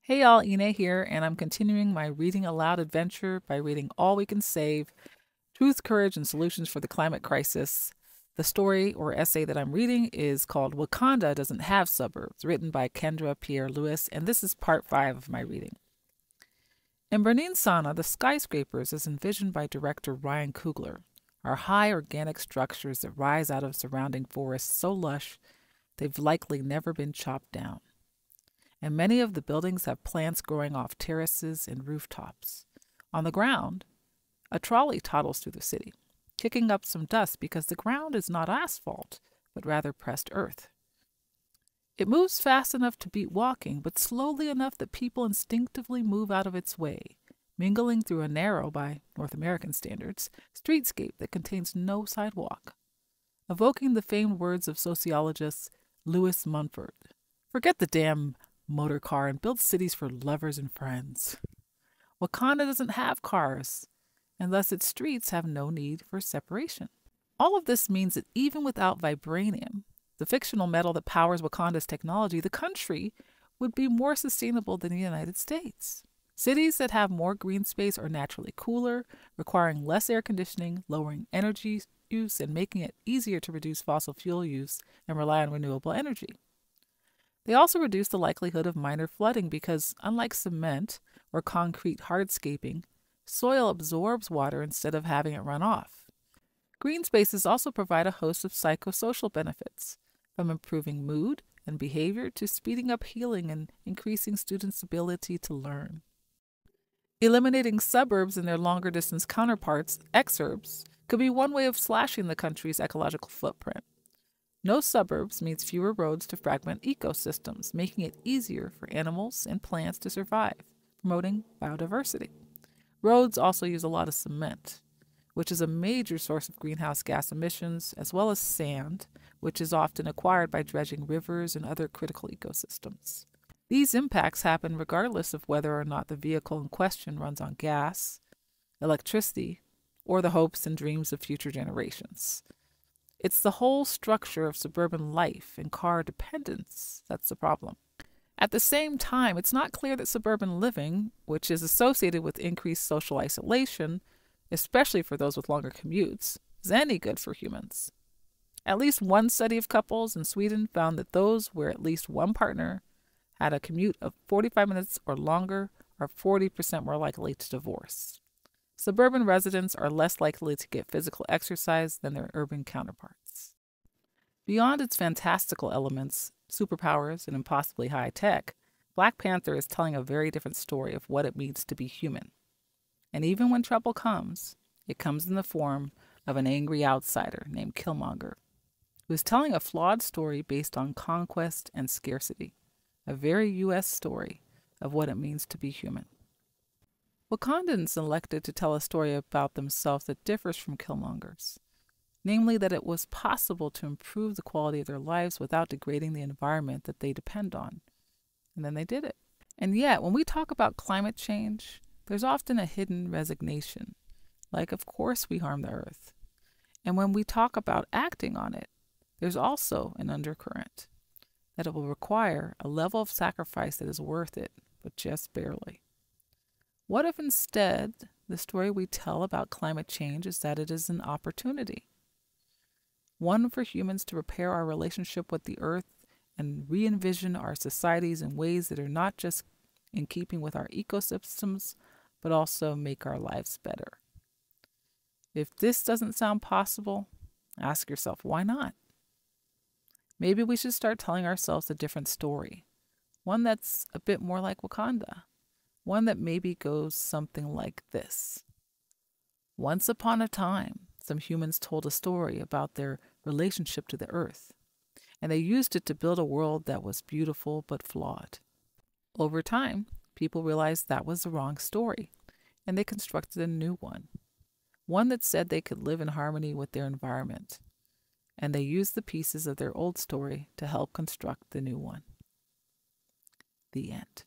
Hey y'all, Ine here, and I'm continuing my Reading Aloud adventure by reading All We Can Save, Truth, Courage, and Solutions for the Climate Crisis. The story or essay that I'm reading is called Wakanda Doesn't Have Suburbs, written by Kendra Pierre-Louis, and this is part 5 of my reading. In Bernin Sana, the skyscrapers, as envisioned by director Ryan Coogler, are high organic structures that rise out of surrounding forests so lush they've likely never been chopped down. And many of the buildings have plants growing off terraces and rooftops. On the ground, a trolley toddles through the city, kicking up some dust because the ground is not asphalt, but rather pressed earth. It moves fast enough to beat walking, but slowly enough that people instinctively move out of its way, mingling through a narrow, by North American standards, streetscape that contains no sidewalk. Evoking the famed words of sociologist Lewis Mumford, "Forget the damn motor car and build cities for lovers and friends." Wakanda doesn't have cars, and thus its streets have no need for separation. All of this means that even without vibranium, the fictional metal that powers Wakanda's technology, the country would be more sustainable than the United States. Cities that have more green space are naturally cooler, requiring less air conditioning, lowering energy use, and making it easier to reduce fossil fuel use and rely on renewable energy. They also reduce the likelihood of minor flooding because, unlike cement or concrete hardscaping, soil absorbs water instead of having it run off. Green spaces also provide a host of psychosocial benefits, from improving mood and behavior to speeding up healing and increasing students' ability to learn. Eliminating suburbs and their longer distance counterparts, exurbs, could be one way of slashing the country's ecological footprint. No suburbs means fewer roads to fragment ecosystems, making it easier for animals and plants to survive, promoting biodiversity. Roads also use a lot of cement, which is a major source of greenhouse gas emissions, as well as sand, which is often acquired by dredging rivers and other critical ecosystems. These impacts happen regardless of whether or not the vehicle in question runs on gas, electricity, or the hopes and dreams of future generations. It's the whole structure of suburban life and car dependence that's the problem. At the same time, it's not clear that suburban living, which is associated with increased social isolation, especially for those with longer commutes, is any good for humans. At least one study of couples in Sweden found that those where at least one partner had a commute of 45 minutes or longer are 40% more likely to divorce. Suburban residents are less likely to get physical exercise than their urban counterparts. Beyond its fantastical elements, superpowers, and impossibly high tech, Black Panther is telling a very different story of what it means to be human. And even when trouble comes, it comes in the form of an angry outsider named Killmonger, who is telling a flawed story based on conquest and scarcity, a very U.S. story of what it means to be human. Wakandans elected to tell a story about themselves that differs from Killmonger's, namely that it was possible to improve the quality of their lives without degrading the environment that they depend on. And then they did it. And yet, when we talk about climate change, there's often a hidden resignation, like of course we harm the earth. And when we talk about acting on it, there's also an undercurrent, that it will require a level of sacrifice that is worth it, but just barely. What if instead the story we tell about climate change is that it is an opportunity? One for humans to repair our relationship with the earth and re-envision our societies in ways that are not just in keeping with our ecosystems, but also make our lives better. If this doesn't sound possible, ask yourself, why not? Maybe we should start telling ourselves a different story, one that's a bit more like Wakanda. One that maybe goes something like this. Once upon a time, some humans told a story about their relationship to the earth, and they used it to build a world that was beautiful but flawed. Over time, people realized that was the wrong story, and they constructed a new one that said they could live in harmony with their environment, and they used the pieces of their old story to help construct the new one. The end.